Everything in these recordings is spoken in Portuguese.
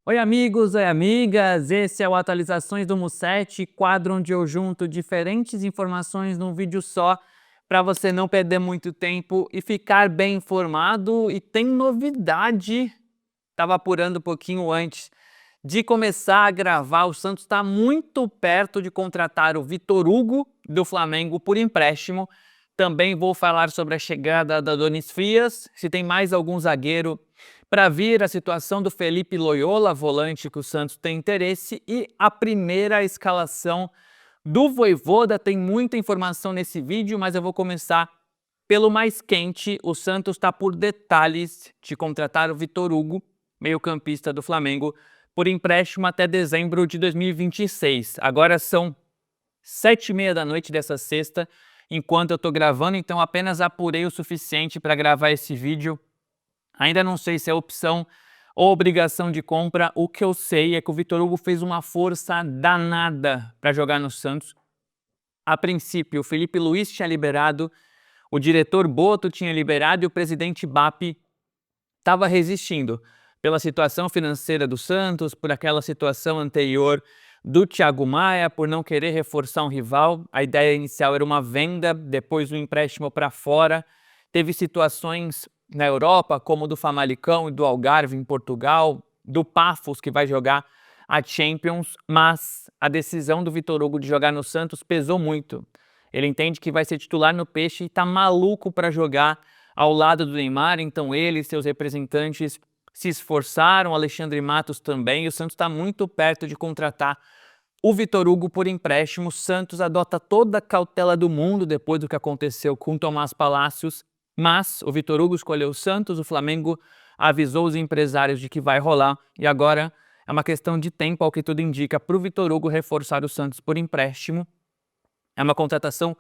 Oi amigos, oi amigas, esse é o Atualizações do Musset, quadro onde eu junto diferentes informações num vídeo só para você não perder muito tempo e ficar bem informado. E tem novidade, estava apurando um pouquinho antes de começar a gravar, o Santos está muito perto de contratar o Vitor Hugo do Flamengo por empréstimo. Também vou falar sobre a chegada da Adonis Frias, se tem mais algum zagueiro para vir, a situação do Felipe Loyola, volante que o Santos tem interesse, e a primeira escalação do Vojvoda. Tem muita informação nesse vídeo, mas eu vou começar pelo mais quente. O Santos está por detalhes de contratar o Vitor Hugo, meio-campista do Flamengo, por empréstimo até dezembro de 2026. Agora são 7h30 da noite dessa sexta, enquanto eu estou gravando, então apenas apurei o suficiente para gravar esse vídeo. Ainda não sei se é opção ou obrigação de compra. O que eu sei é que o Vitor Hugo fez uma força danada para jogar no Santos. A princípio, o Felipe Luiz tinha liberado, o diretor Boto tinha liberado e o presidente BAP estava resistindo pela situação financeira do Santos, por aquela situação anterior do Thiago Maia, por não querer reforçar um rival. A ideia inicial era uma venda, depois o empréstimo para fora. Teve situações na Europa, como do Famalicão e do Algarve em Portugal, do Paphos, que vai jogar a Champions, mas a decisão do Vitor Hugo de jogar no Santos pesou muito. Ele entende que vai ser titular no Peixe e está maluco para jogar ao lado do Neymar, então ele e seus representantes se esforçaram, Alexandre Matos também, e o Santos está muito perto de contratar o Vitor Hugo por empréstimo. O Santos adota toda a cautela do mundo depois do que aconteceu com o Tomás Palacios, mas o Vitor Hugo escolheu o Santos, o Flamengo avisou os empresários de que vai rolar e agora é uma questão de tempo, ao que tudo indica, para o Vitor Hugo reforçar o Santos por empréstimo. É uma contratação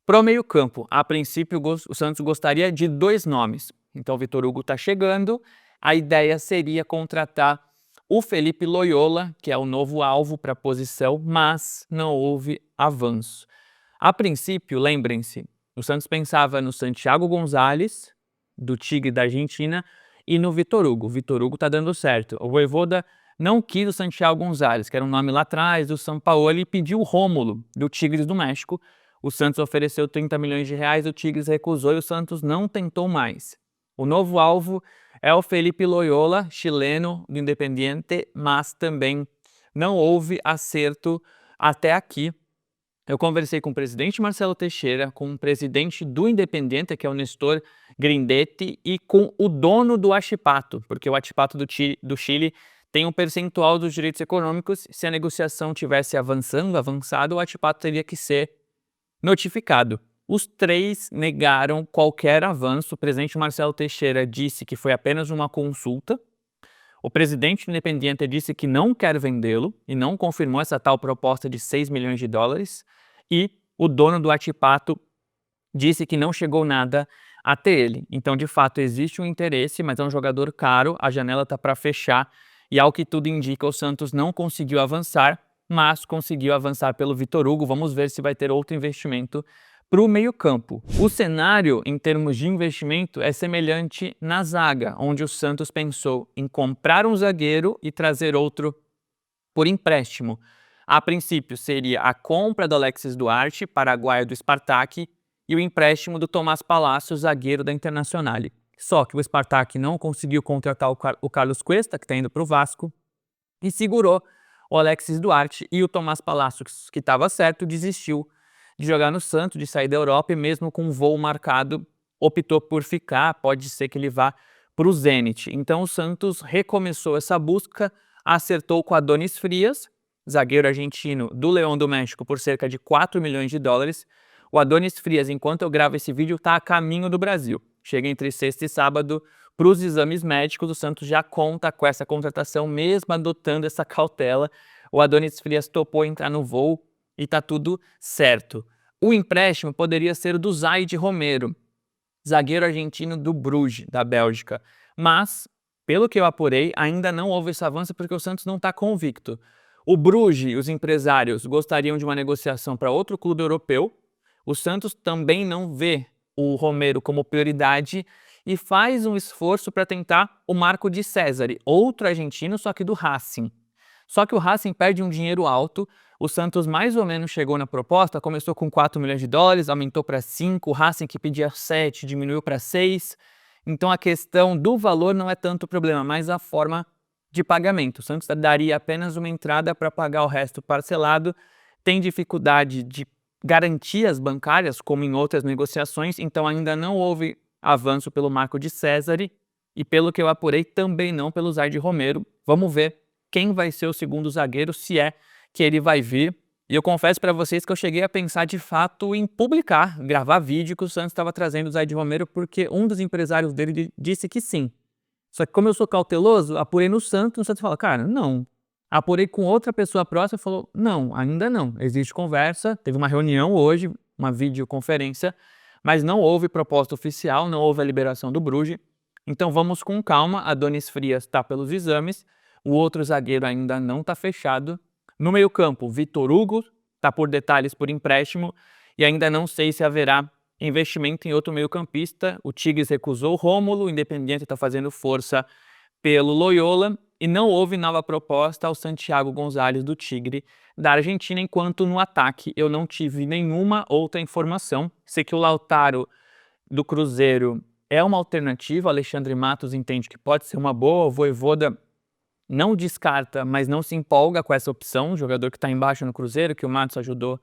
pro meio-campo. A princípio, o Santos gostaria de 2 nomes. Então o Vitor Hugo está chegando, a ideia seria contratar o Felipe Loyola, que é o novo alvo para a posição, mas não houve avanço. A princípio, lembrem-se, o Santos pensava no Santiago Gonzalez, do Tigre da Argentina, e no Vitor Hugo. O Vitor Hugo está dando certo. O Vojvoda não quis o Santiago Gonzalez, que era um nome lá atrás do São Paulo, e pediu o Rômulo, do Tigres do México. O Santos ofereceu 30 milhões de reais, o Tigres recusou e o Santos não tentou mais. O novo alvo é o Felipe Loyola, chileno do Independiente, mas também não houve acerto até aqui. Eu conversei com o presidente Marcelo Teixeira, com o presidente do Independiente, que é o Nestor Grindetti, e com o dono do Huachipato, porque o Huachipato do Chile tem um percentual dos direitos econômicos. Se a negociação tivesse avançado, o Huachipato teria que ser notificado. Os 3 negaram qualquer avanço. O presidente Marcelo Teixeira disse que foi apenas uma consulta. O presidente do Independiente disse que não quer vendê-lo e não confirmou essa tal proposta de 6 milhões de dólares. E o dono do Huachipato disse que não chegou nada até ele. Então, de fato, existe um interesse, mas é um jogador caro, a janela está para fechar e, ao que tudo indica, o Santos não conseguiu avançar, mas conseguiu avançar pelo Vitor Hugo. Vamos ver se vai ter outro investimento para o meio-campo. O cenário, em termos de investimento, é semelhante na zaga, onde o Santos pensou em comprar um zagueiro e trazer outro por empréstimo. A princípio, seria a compra do Alexis Duarte, paraguaio do Spartak, e o empréstimo do Tomás Palacios, zagueiro da Internazionale. Só que o Spartak não conseguiu contratar o Carlos Cuesta, que está indo para o Vasco, e segurou o Alexis Duarte, e o Tomás Palacios, que estava certo, desistiu de jogar no Santos, de sair da Europa, e mesmo com um voo marcado, optou por ficar. Pode ser que ele vá para o Zenit. Então o Santos recomeçou essa busca, acertou com Adonis Frias, zagueiro argentino do Leão do México, por cerca de 4 milhões de dólares. O Adonis Frias, enquanto eu gravo esse vídeo, está a caminho do Brasil. Chega entre sexta e sábado para os exames médicos. O Santos já conta com essa contratação, mesmo adotando essa cautela. O Adonis Frias topou entrar no voo e está tudo certo. O empréstimo poderia ser o do Zaid Romero, zagueiro argentino do Bruges, da Bélgica. Mas, pelo que eu apurei, ainda não houve esse avanço porque o Santos não está convicto. O Bruges, os empresários, gostariam de uma negociação para outro clube europeu. O Santos também não vê o Romero como prioridade e faz um esforço para tentar o Marco de Cesare, outro argentino, só que do Racing. Só que o Racing perde um dinheiro alto, o Santos mais ou menos chegou na proposta, começou com 4 milhões de dólares, aumentou para 5, o Racing que pedia 7 diminuiu para 6. Então a questão do valor não é tanto o problema, mas a forma de pagamento. O Santos daria apenas uma entrada para pagar o resto parcelado, tem dificuldade de garantias bancárias, como em outras negociações, então ainda não houve avanço pelo Marco de Cesare e, pelo que eu apurei, também não pelo Zaide Romero. Vamos ver quem vai ser o segundo zagueiro, se é que ele vai vir. E eu confesso para vocês que eu cheguei a pensar de fato em publicar, gravar vídeo que o Santos estava trazendo o Zaide Romero, porque um dos empresários dele disse que sim. Só que como eu sou cauteloso, apurei no Santos fala, cara, não. Apurei com outra pessoa próxima e falou, não, ainda não. Existe conversa, teve uma reunião hoje, uma videoconferência, mas não houve proposta oficial, não houve a liberação do Bruges. Então vamos com calma, Adonis Frias está pelos exames, o outro zagueiro ainda não está fechado. No meio-campo, Vitor Hugo está por detalhes por empréstimo e ainda não sei se haverá investimento em outro meio-campista. O Tigres recusou o Rômulo, o Independiente está fazendo força pelo Loyola e não houve nova proposta ao Santiago Gonzalez do Tigre da Argentina, enquanto no ataque eu não tive nenhuma outra informação. Sei que o Lautaro do Cruzeiro é uma alternativa, o Alexandre Matos entende que pode ser uma boa, o Vojvoda não descarta, mas não se empolga com essa opção, o jogador que está embaixo no Cruzeiro, que o Matos ajudou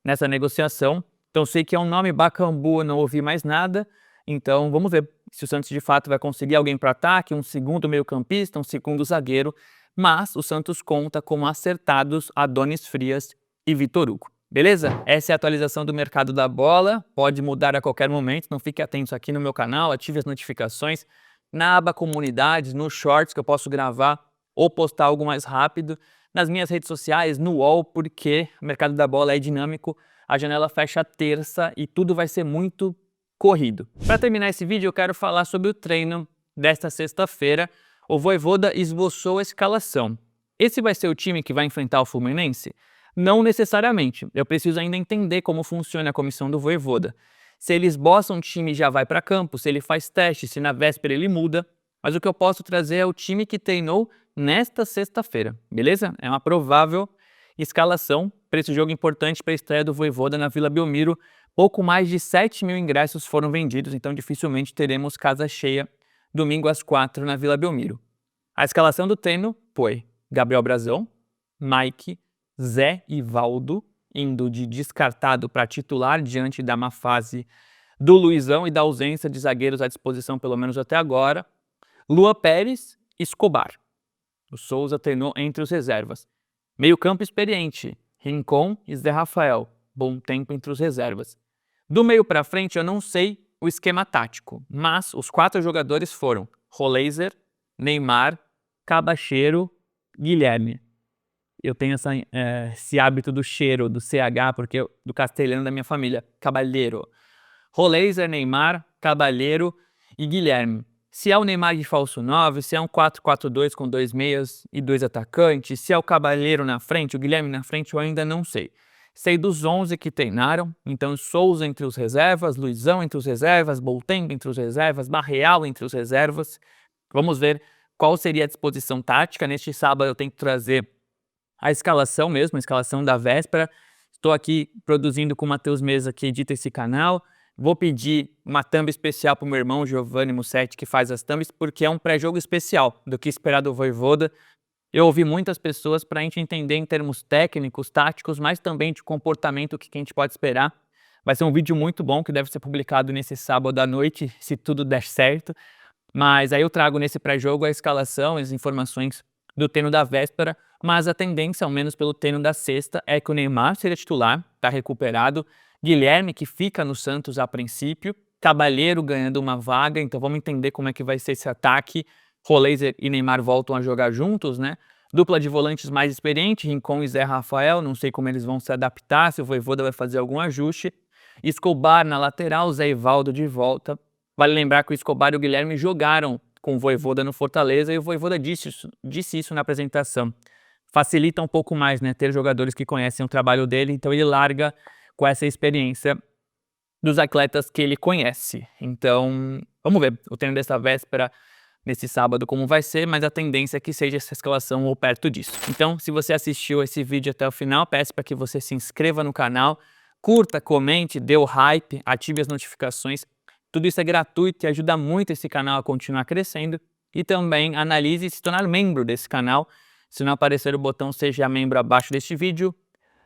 nessa negociação. Então sei que é um nome, Bakambu, não ouvi mais nada, então vamos ver se o Santos de fato vai conseguir alguém para ataque, um segundo meio-campista, um segundo zagueiro, mas o Santos conta com acertados Adonis Frias e Vitor Hugo. Beleza? Essa é a atualização do mercado da bola, pode mudar a qualquer momento, não fique atentos aqui no meu canal, ative as notificações, na aba comunidades, nos shorts que eu posso gravar ou postar algo mais rápido, nas minhas redes sociais, no UOL, porque o mercado da bola é dinâmico, a janela fecha terça e tudo vai ser muito corrido. Para terminar esse vídeo, eu quero falar sobre o treino desta sexta-feira. O Vojvoda esboçou a escalação. Esse vai ser o time que vai enfrentar o Fluminense? Não necessariamente. Eu preciso ainda entender como funciona a comissão do Vojvoda. Se ele esboça um time e já vai para campo, se ele faz teste, se na véspera ele muda. Mas o que eu posso trazer é o time que treinou nesta sexta-feira, beleza? É uma provável escalação para esse jogo importante para a estreia do Vojvoda na Vila Belmiro. Pouco mais de 7 mil ingressos foram vendidos, então dificilmente teremos casa cheia domingo às 4 na Vila Belmiro. A escalação do treino foi Gabriel Brazão, Mike, Zé e Valdo, indo de descartado para titular diante da má fase do Luizão e da ausência de zagueiros à disposição, pelo menos até agora. Luan Pérez, Escobar. O Souza treinou entre os reservas. Meio-campo experiente, Rincon e Zé Rafael. Bom tempo entre os reservas. Do meio para frente eu não sei o esquema tático, mas os 4 jogadores foram Roleiser, Neymar, Cabacheiro, Guilherme. Eu tenho esse hábito do cheiro, do CH, porque do castelhano da minha família, Cabalheiro. Roleiser, Neymar, Cabalheiro e Guilherme. Se é o Neymar de falso 9, se é um 4-4-2 com 2 meias e 2 atacantes, se é o Cabalheiro na frente, o Guilherme na frente, eu ainda não sei. Sei dos 11 que treinaram, então Souza entre os reservas, Luizão entre os reservas, Boltempo entre os reservas, Barreal entre os reservas. Vamos ver qual seria a disposição tática. Neste sábado eu tenho que trazer a escalação mesmo, a escalação da véspera. Estou aqui produzindo com o Matheus Mesa, que edita esse canal. Vou pedir uma thumb especial para o meu irmão, Giovanni Mussetti, que faz as thumbs, porque é um pré-jogo especial do que esperar do Vojvoda. Eu ouvi muitas pessoas para a gente entender em termos técnicos, táticos, mas também de comportamento, o que a gente pode esperar. Vai ser um vídeo muito bom que deve ser publicado nesse sábado à noite, se tudo der certo. Mas aí eu trago nesse pré-jogo a escalação, as informações do treino da véspera, mas a tendência, ao menos pelo treino da sexta, é que o Neymar seria titular, está recuperado, Guilherme, que fica no Santos a princípio, Cabalheiro ganhando uma vaga, então vamos entender como é que vai ser esse ataque. Roleiser e Neymar voltam a jogar juntos, né? Dupla de volantes mais experiente, Rincon e Zé Rafael, não sei como eles vão se adaptar, se o Vojvoda vai fazer algum ajuste. Escobar na lateral, Zé Ivaldo de volta. Vale lembrar que o Escobar e o Guilherme jogaram com o Vojvoda no Fortaleza e o Vojvoda disse isso na apresentação. Facilita um pouco mais, né? Ter jogadores que conhecem o trabalho dele, então ele larga com essa experiência dos atletas que ele conhece. Então, vamos ver o treino dessa véspera, nesse sábado, como vai ser, mas a tendência é que seja essa escalação ou perto disso. Então, se você assistiu esse vídeo até o final, peço para que você se inscreva no canal, curta, comente, dê o hype, ative as notificações. Tudo isso é gratuito e ajuda muito esse canal a continuar crescendo. E também analise se tornar membro desse canal. Se não aparecer o botão Seja Membro abaixo deste vídeo,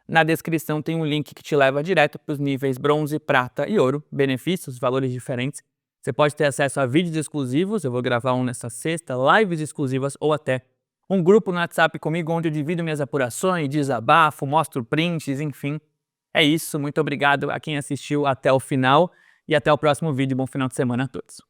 na descrição tem um link que te leva direto para os níveis bronze, prata e ouro, benefícios, valores diferentes. Você pode ter acesso a vídeos exclusivos, eu vou gravar um nessa sexta, lives exclusivas ou até um grupo no WhatsApp comigo onde eu divido minhas apurações, desabafo, mostro prints, enfim. É isso, muito obrigado a quem assistiu até o final e até o próximo vídeo. Bom final de semana a todos.